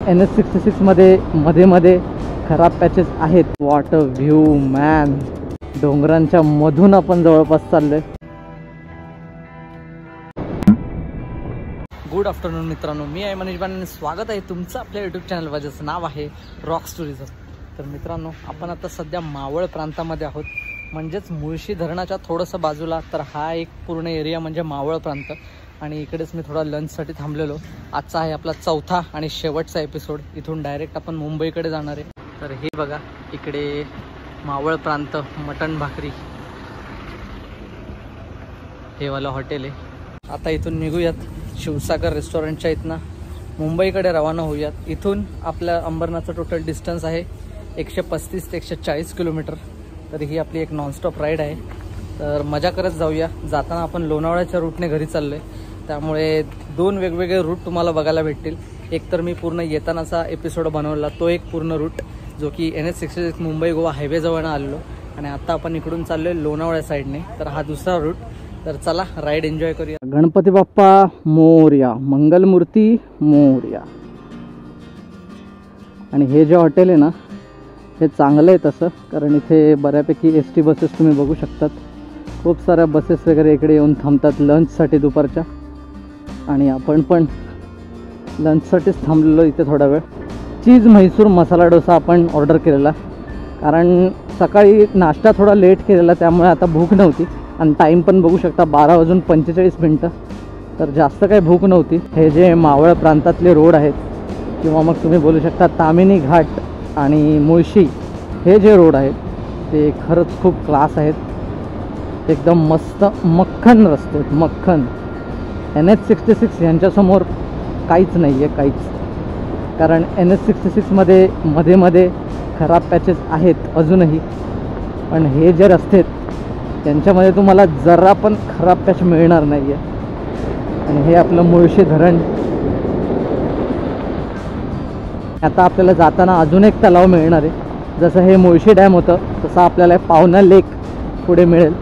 NH66 मध्ये मध्ये मध्ये खराब पॅचेस आहेत. What a view man. डोंगरांच्या मधून आपण जवळपास चाललोय. गुड आफ्टरनून मित्रांनो, मी आहे मनीष बान आणि स्वागत आहे तुमचं आपल्या यूट्यूब चॅनलवर ज्याचं नाव आहे रॉक्स टुरिझम. तर मित्रांनो, आपण आता सध्या मावळ प्रांतामध्ये आहोत, म्हणजेच मुळशी धरणाच्या थोडंसं बाजूला. तर हा एक पूर्ण एरिया म्हणजे मावळ प्रांत आणि इकडेच मी थोडा लंचसाठी थांबलेलो. आजचा आहे आपला चौथा आणि शेवटचा एपिसोड. इथून डायरेक्ट आपण मुंबईकडे जाणार आहे. तर हे बघा, इकडे मावळ प्रांत मटण भाकरी हे वाला हॉटेल आहे. आता इथून निघूयात शिवसागर रेस्टॉरंटच्या इथनं मुंबईकडे रवाना होऊयात. इथून आपल्या अंबरनाथचं टोटल डिस्टन्स आहे 135 ते 140 किलोमीटर. तर ही आपली एक नॉनस्टॉप राईड आहे. तर मजा करत जाऊया. जाताना आपण लोणावळ्याच्या रूटने घरी चाललो आहे, त्यामुळे दोन वेगवेगळे रूट तुम्हाला बघायला भेटतील. एक तर मी पूर्ण येतानाचा एपिसोड बनवला, तो एक पूर्ण रूट जो की NH66 मुंबई गोवा हायवेजवळनं आलेलो, आणि आता आपण इकडून चाललो आहे लोणावळ्या साईडने. तर हा दुसरा रूट. तर चला राईड एन्जॉय करूया. गणपती बाप्पा मोरया, मंगलमूर्ती मोरया. आणि हे जे हॉटेल आहे ना, हे चांगलं आहे तसं, कारण इथे बऱ्यापैकी ST बसेस तुम्ही बघू शकतात. खूप साऱ्या बसेस वगैरे इकडे येऊन थांबतात लंचसाठी दुपारच्या. आणि आपण पण लंचसाठीच थांबलेलो इथे थोडा वेळ. चीज म्हैसूर मसाला डोसा आपण ऑर्डर केलेला, कारण सकाळी नाश्ता थोडा लेट केलेला, त्यामुळे आता भूक नव्हती. आणि टाईम पण बघू शकता 12:45. तर जास्त काही भूक नव्हती. हे जे मावळ प्रांतातले रोड आहेत, किंवा मग तुम्ही बोलू शकता तामिनी घाट आणि मुळशी, हे जे रोड आहेत ते खरंच खूप क्लास आहेत. एकदम मस्त मक्खन रस्ते, मक्खन. NH66 यांच्यासमोर काहीच नाही आहे, काहीच. कारण NH66 मध्ये मध्ये मध्ये खराब पॅचेस आहेत अजूनही, पण हे जे रस्ते आहेत त्यांच्यामध्ये तुम्हाला जरा पण खराब पॅच मिळणार नाही आहे. आणि हे आपलं मुळशी धरण. आता आपल्याला जाताना अजून एक तलाव मिळणार आहे. जसं हे मुळशी डॅम होतं, तसं आपल्याला पावना लेक पुढे मिळेल.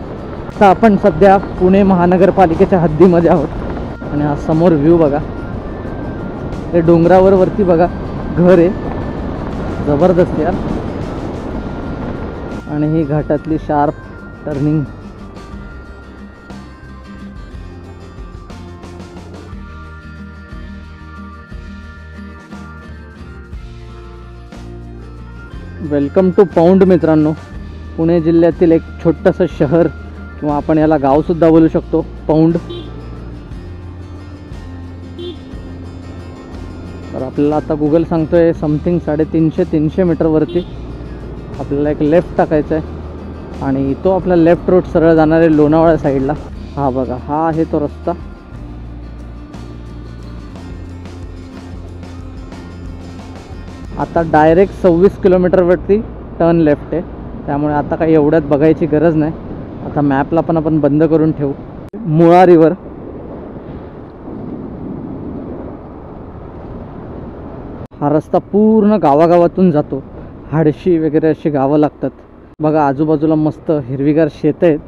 आता आपण सध्या पुणे महानगरपालिकेच्या हद्दीमध्ये आहोत. आणि हा समोर व्ह्यू बघा, हे डोंगरावर वरती बघा घर आहे, जबरदस्त यार. आणि ही घाटातली sharp turning. Welcome to Paud मित्रांनो. पुणे जिल्ह्यातील एक छोटंसं शहर, किंवा आपण याला गावसुद्धा बोलू शकतो, पौंड. तर आपल्याला आता गुगल सांगतोय समथिंग 350 मीटरवरती आपल्याला एक लेफ्ट टाकायचं आहे. आणि तो आपला लेफ्ट रोड सरळ जाणार आहे लोणावळ्या साईडला. हा बघा, हा आहे तो रस्ता. आता डायरेक्ट 26 किलोमीटरवरती टर्न लेफ्ट आहे, त्यामुळे आता काही एवढ्यात बघायची गरज नाही. आता मॅपला पण आपण बंद करून ठेवू. मुळा रिव्हर. हा रस्ता पूर्ण गावागावातून जातो. हाडशी वगैरे अशी गावं लागतात. बघा आजूबाजूला मस्त हिरवीगार शेत आहेत.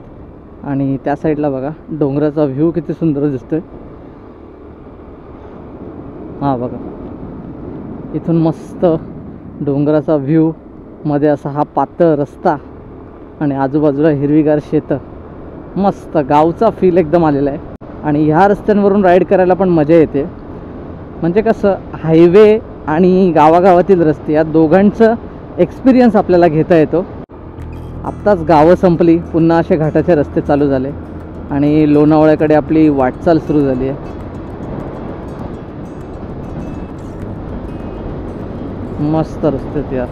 आणि त्या साईडला बघा डोंगराचा व्ह्यू किती सुंदर दिसतोय. हा बघा, इथून मस्त डोंगराचा व्ह्यू, मध्ये असा हा पातळ रस्ता आणि आजूबाजूला हिरवीगार शेतं. मस्त गावचा फील एकदम आलेला आहे. आणि ह्या रस्त्यांवरून राईड करायला पण मजा येते. म्हणजे कसं, हायवे आणि गावागावातील रस्ते या दोघांचं एक्सपिरियन्स आपल्याला घेता येतो. आत्ताच गावं संपली, पुन्हा असे घाटाचे रस्ते चालू झाले आणि लोणावळ्याकडे आपली वाटचाल सुरू झाली आहे. मस्त रस्ते आहेत यार.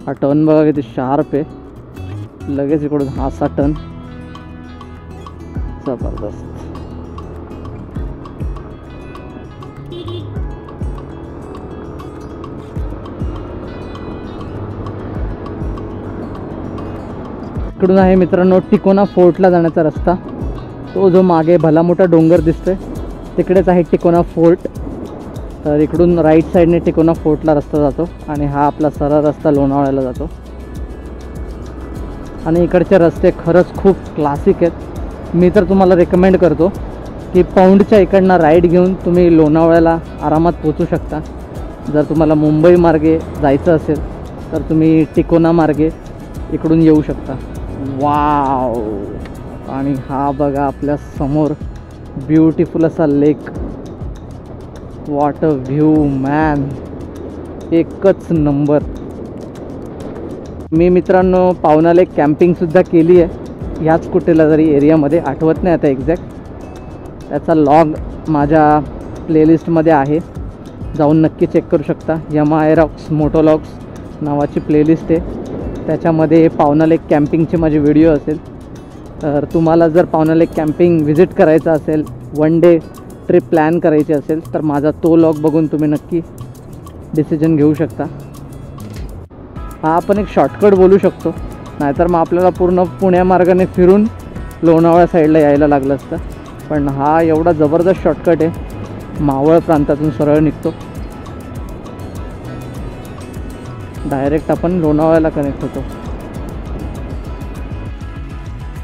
हा टर्न बघा किती शार्प आहे. लगेच इकडून हा असा टर्न, जबरदस्त. इकडून आहे मित्रांनो टिकोना फोर्टला जाण्याचा रस्ता. तो जो मागे भला मोठा डोंगर दिसतोय तिकडेच आहे टिकोना फोर्ट. तर इकडून राईट साईडने टिकोना फोर्टला रस्ता जातो आणि हा आपला सरळ रस्ता लोणावळ्याला जातो. आणि इकडचे रस्ते खरंच खूप क्लासिक आहेत. मी तर तुम्हाला रेकमेंड करतो की पौंडच्या इकडनं राईड घेऊन तुम्ही लोणावळ्याला आरामात पोचू शकता. जर तुम्हाला मुंबई मार्गे जायचं असेल तर तुम्ही टिकोना मार्गे इकडून येऊ शकता. वाव. आणि हा बघा आपल्या समोर ब्युटिफुल असा लेक. वॉट अ व्ह्यू मॅन, एकच नंबर. मी मित्रांनो पावना लेक कॅम्पिंगसुद्धा केली आहे ह्याच कुठेला तरी एरियामध्ये, आठवत नाही आता एक्झॅक्ट. त्याचा लॉग माझ्या प्लेलिस्टमध्ये आहे, जाऊन नक्की चेक करू शकता. यमायरॉक्स मोटोलॉग्स नावाची प्लेलिस्ट आहे, त्याच्यामध्ये पावना लेक कॅम्पिंगचे माझे व्हिडिओ असेल. तर तुम्हाला जर पावना लेक कॅम्पिंग व्हिजिट करायचं असेल, वन डे ट्रिप प्लॅन करायची असेल तर माझा तो लॉग बघून तुम्ही नक्की डिसिजन घेऊ शकता. हा आपण एक शॉर्टकट बोलू शकतो, नाहीतर मग आपल्याला पूर्ण पुण्यामार्गाने फिरून लोणावळा साईडला यायला लागलं असतं. पण हा एवढा जबरदस्त शॉर्टकट आहे, मावळ प्रांतातून सरळ निघतो, डायरेक्ट आपण लोणावळ्याला कनेक्ट होतो.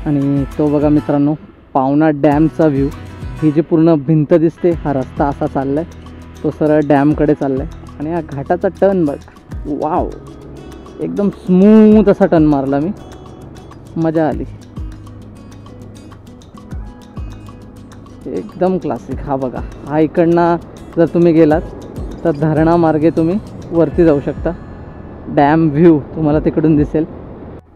आणि तो बघा मित्रांनो पावना डॅमचा व्ह्यू. ही जी पूर्ण भिंत दिसते, हा रस्ता असा चालला आहे, तो सरळ डॅमकडे चालला आहे. आणि हा घाटाचा टर्न बघ, वाव, एकदम स्मूथ असा टर्न मारला मी, मजा आली, एकदम क्लासिक. हा बघा, हा इकडनं जर तुम्ही गेलात तर धरणा मार्गे तुम्ही वरती जाऊ शकता. डॅम व्ह्यू तुम्हाला तिकडून दिसेल.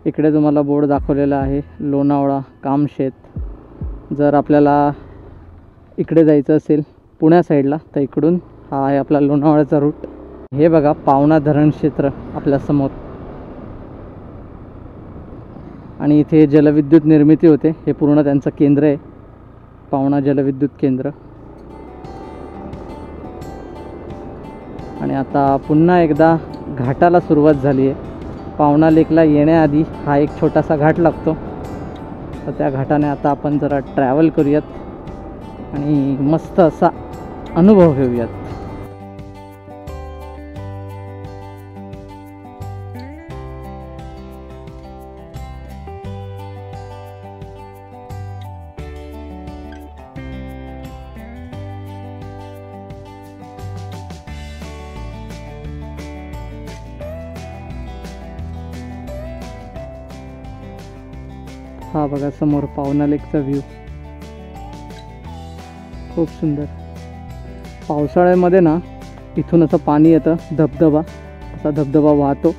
इकडे तुम्हाला बोर्ड दाखवलेला आहे लोणावळा कामशेत. जर आपल्याला इकडे जायचं असेल पुण्या साईडला तर इकडून हा आहे आपला लोणावळ्याचा रूट. हे बघा पावना धरण क्षेत्र आपल्यासमोर, आणि इथे जलविद्युत निर्मिती होते. हे पूर्ण त्यांचं केंद्र आहे, पावना जलविद्युत केंद्र. आणि आता पुन्हा एकदा घाटाला सुरुवात झाली आहे. पावना लेकला येण्याआधी हा एक छोटासा घाट लागतो, तर त्या घाटाने आता आपण जरा ट्रॅव्हल करूयात आणि मस्त असा अनुभव घेऊयात. हा बघा समोर पावना लेकचा व्ह्यू, खूप सुंदर. पावसाळ्यामध्ये ना इथून असं पाणी येतं, धबधबा, असा धबधबा वाहतो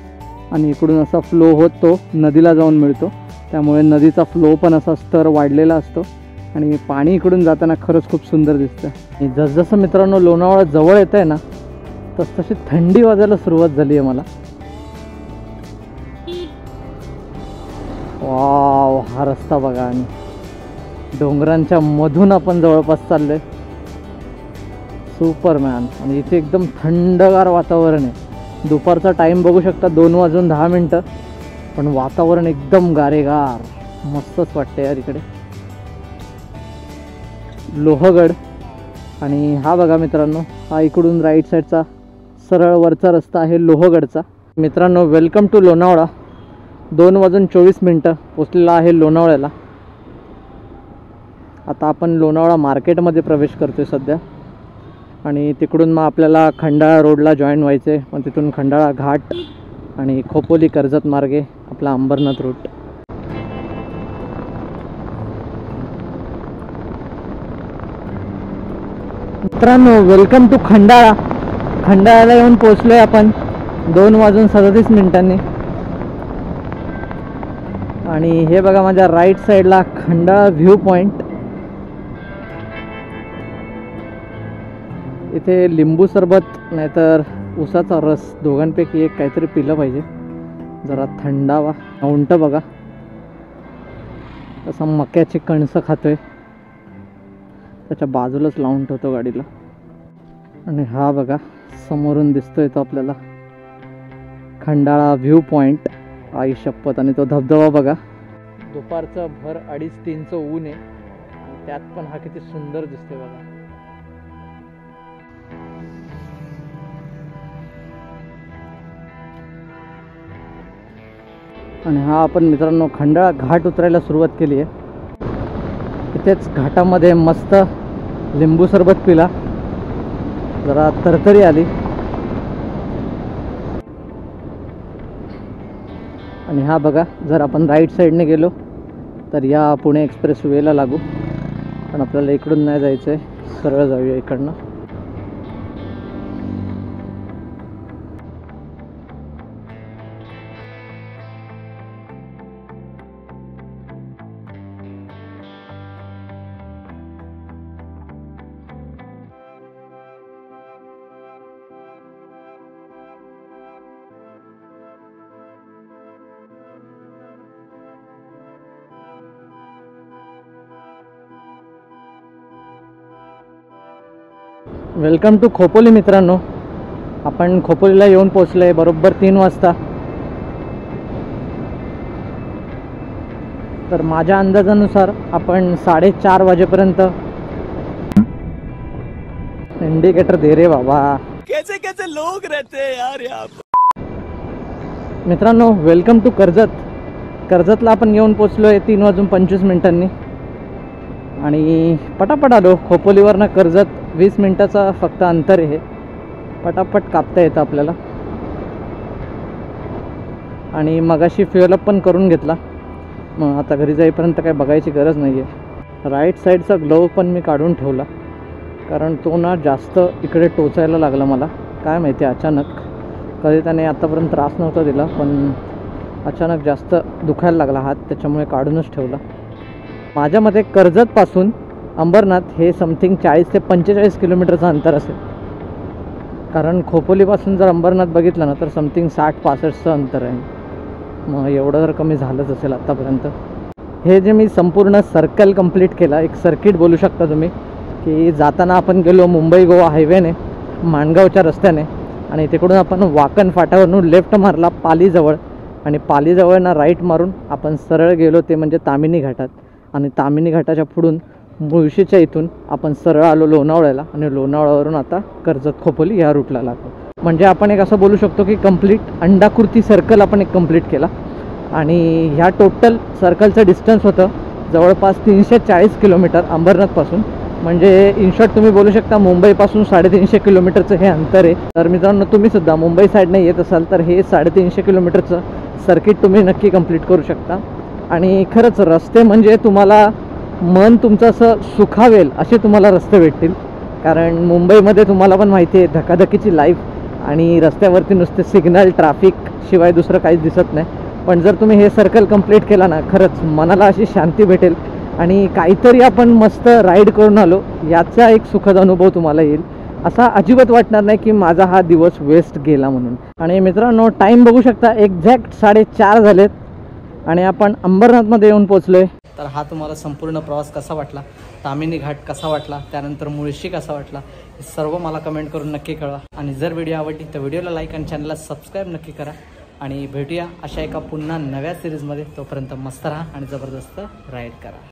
आणि इकडून असा फ्लो होत तो नदीला जाऊन मिळतो. त्यामुळे नदीचा फ्लो पण असा स्तर वाढलेला असतो आणि पाणी इकडून जाताना खरंच खूप सुंदर दिसतं. आणि जसजसं मित्रांनो लोणावळा जवळ येतं आहे ना, तसतशी थंडी वाजायला सुरुवात झाली आहे मला. वाव, हा रस्ता बघा, आणि डोंगरांच्या मधून आपण जवळपास चाललोय. सुपरमॅन. आणि इथे एकदम थंडगार वातावरण आहे. दुपारचा टाईम बघू शकता, 2:10, पण वातावरण एकदम गारेगार, मस्तच वाटते यार इकडे. लोहगड. आणि हा बघा मित्रांनो, हा इकडून राईट साईडचा सरळ वरचा रस्ता आहे लोहगडचा. मित्रांनो वेलकम टू लोणावळा. 2:24 पोचलेला आहे लोणावळ्याला. आता आपण लोणावळा मार्केटमध्ये प्रवेश करतो आहे सध्या, आणि तिकडून मग आपल्याला खंडाळा रोडला जॉईन व्हायचं आहे. पण तिथून खंडाळा घाट आणि खोपोली कर्जत मार्गे आपला अंबरनाथ रूट. मित्रांनो वेलकम टू खंडाळा. खंडाळ्याला येऊन पोचलो आहे आपण 2:37. आणि हे बघा माझ्या राईट साईडला खंडाळा व्ह्यू पॉईंट. इथे लिंबू सरबत नाहीतर उसाचा रस दोघांपैकी एक काहीतरी पिलं पाहिजे, जरा थंडावा. उंट बघा तसा मक्याची कणसं खातोय, त्याच्या बाजूलाच लावून ठेवतो गाडीला. आणि हा बघा समोरून दिसतोय तो आपल्याला खंडाळा व्ह्यू पॉईंट. आई शपथ. आणि तो धबधबा बघा, दुपारचं भर 2:30 ऊन आहे आणि त्यात पण हा किती सुंदर दिसतोय बघा. आणि हा आपण मित्रांनो खंडाळा घाट उतरायला सुरुवात केली आहे. इथेच घाटामध्ये मस्त लिंबू सरबत पिला, जरा तरतरी आली. आणि हा बघा, जर आपण राईट साईडने गेलो तर या पुणे एक्सप्रेस वेला लागू. पण आपल्याला इकडून नाही जायचं आहे, सरळ जाऊया इकडनं. वेलकम टू खोपोली मित्रांनो. आपण खोपोलीला येऊन पोचलो आहे बरोबर 3 वाजता. तर माझ्या अंदाजानुसार आपण 4:30 वाजेपर्यंत. इंडिकेटर दे रे बाबा. कैसे कैसे लोग रहते हैं यार यहाँ. मित्रांनो, वेलकम टू कर्जतला आपण येऊन पोचलो आहे 3:25 आणि पटापट आलो. खोपोलीवरनं कर्जत 20 मिनिटाचा फक्त अंतर आहे. पटापट कापता येतं आपल्याला. आणि मगाशी फ्युअलअप पण करून घेतला. मग आता घरी जाईपर्यंत काय बघायची गरज नाही आहे. राईट साईडचा ग्लोव पण मी काढून ठेवला, कारण तो ना जास्त इकडे टोचायला लागला मला. काय माहिती, अचानक. कधी त्याने आत्तापर्यंत त्रास नव्हता दिला, पण अचानक जास्त दुखायला लागला हात, त्याच्यामुळे काढूनच ठेवला. माझ्या मते कर्जतपासून अंबरनाथ हे समथिंग 40 ते 45 किलोमीटरचं अंतर असेल. कारण खोपोलीपासून जर अंबरनाथ बघितलं ना तर समथिंग 60-65चं अंतर आहे. मग एवढं जर कमी झालंच असेल आत्तापर्यंत. हे जे मी संपूर्ण सर्कल कंप्लीट केला, एक सर्किट बोलू शकता तुम्ही, की जाताना आपण गेलो मुंबई गोवा हायवेने, माणगावच्या रस्त्याने, आणि तिकडून आपण वाकण फाट्यावरून लेफ्ट मारला पालीजवळ, आणि पालीजवळ ना राईट मारून आपण सरळ गेलो ते म्हणजे तामिनी घाटात. आणि तामिनी घाटाच्या पुढून मुळशीच्या इथून आपण सरळ आलो लोणावळ्याला, आणि लोणावळ्यावरून आता कर्जत खोपोली या रूटला लागलो. म्हणजे आपण एक असं बोलू शकतो की कंप्लीट अंडाकृती सर्कल आपण एक कंप्लीट केला. आणि ह्या टोटल सर्कलचं डिस्टन्स होतं जवळपास 340 किलोमीटर अंबरनाथपासून. म्हणजे इन शॉर्ट तुम्ही बोलू शकता मुंबईपासून 350 किलोमीटरचं हे अंतर आहे. तर मित्रांनो, तुम्हीसुद्धा मुंबई साईडने येत असाल तर हे 350 किलोमीटरचं सर्किट तुम्ही नक्की कंप्लीट करू शकता. आणि खरंच रस्ते म्हणजे तुम्हाला मन तुमचं असं सुखावेल असे तुम्हाला रस्ते भेटतील. कारण मुंबईमध्ये तुम्हाला पण माहिती आहे धकाधकीची लाईफ, आणि रस्त्यावरती नुसते सिग्नल ट्रॅफिक शिवाय दुसरं काहीच दिसत नाही. पण जर तुम्ही हे सर्कल कंप्लीट केला ना, खरंच मनाला अशी शांती भेटेल, आणि काहीतरी आपण मस्त राईड करून आलो याचा एक सुखद अनुभव तुम्हाला येईल. असा अजिबात वाटणार नाही की माझा हा दिवस वेस्ट गेला म्हणून. आणि मित्रांनो, टाईम बघू शकता, एक्झॅक्ट 4:30 झालेत आणि आपण अंबरनाथमध्ये येऊन पोचलो आहे. तर हा तुम्हाला संपूर्ण प्रवास कसा वाटला, तामिनी घाट कसा वाटला, त्यानंतर मुळशी कसा वाटला, हे सर्व मला कमेंट करून नक्की कळवा. आणि जर व्हिडिओ आवडली तर व्हिडिओला लाईक आणि चॅनलला सबस्क्राईब नक्की करा. आणि भेटूया अशा एका पुन्हा नव्या सिरीजमध्ये. तोपर्यंत मस्त राहा आणि जबरदस्त राईड करा.